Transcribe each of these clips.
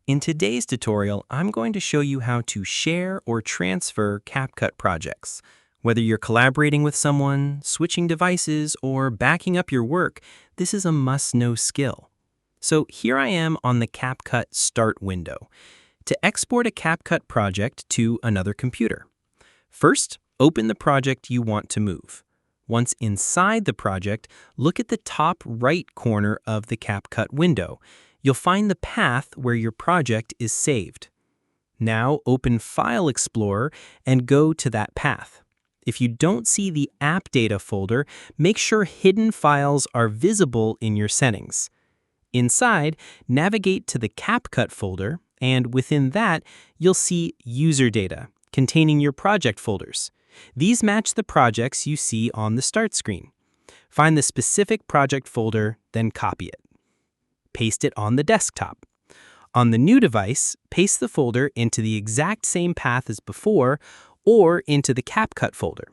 In today's tutorial, I'm going to show you how to share or transfer CapCut projects. Whether you're collaborating with someone, switching devices, or backing up your work, this is a must-know skill. So here I am on the CapCut Start window to export a CapCut project to another computer. First, open the project you want to move. Once inside the project, look at the top right corner of the CapCut window. You'll find the path where your project is saved. Now open File Explorer and go to that path. If you don't see the App Data folder, make sure hidden files are visible in your settings. Inside, navigate to the CapCut folder, and within that, you'll see User Data, containing your project folders. These match the projects you see on the Start screen. Find the specific project folder, then copy it. Paste it on the desktop. On the new device, paste the folder into the exact same path as before or into the CapCut folder.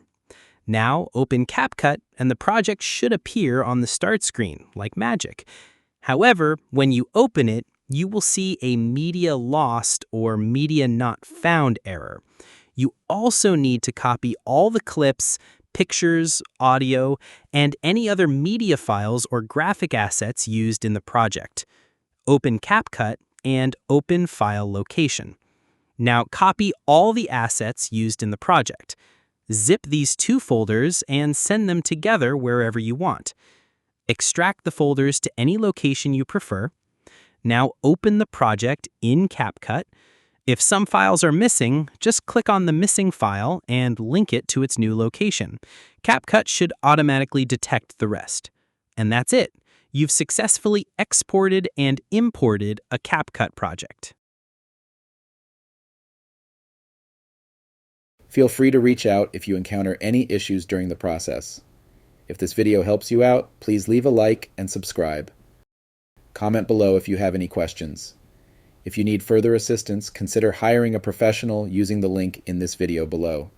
Now open CapCut and the project should appear on the Start screen, like magic. However, when you open it, you will see a Media Lost or Media Not Found error. You also need to copy all the clips, pictures, audio, and any other media files or graphic assets used in the project. Open CapCut and open File Location. Now copy all the assets used in the project. Zip these two folders and send them together wherever you want. Extract the folders to any location you prefer. Now open the project in CapCut. If some files are missing, just click on the missing file and link it to its new location. CapCut should automatically detect the rest. And that's it. You've successfully exported and imported a CapCut project. Feel free to reach out if you encounter any issues during the process. If this video helps you out, please leave a like and subscribe. Comment below if you have any questions. If you need further assistance, consider hiring a professional using the link in this video below.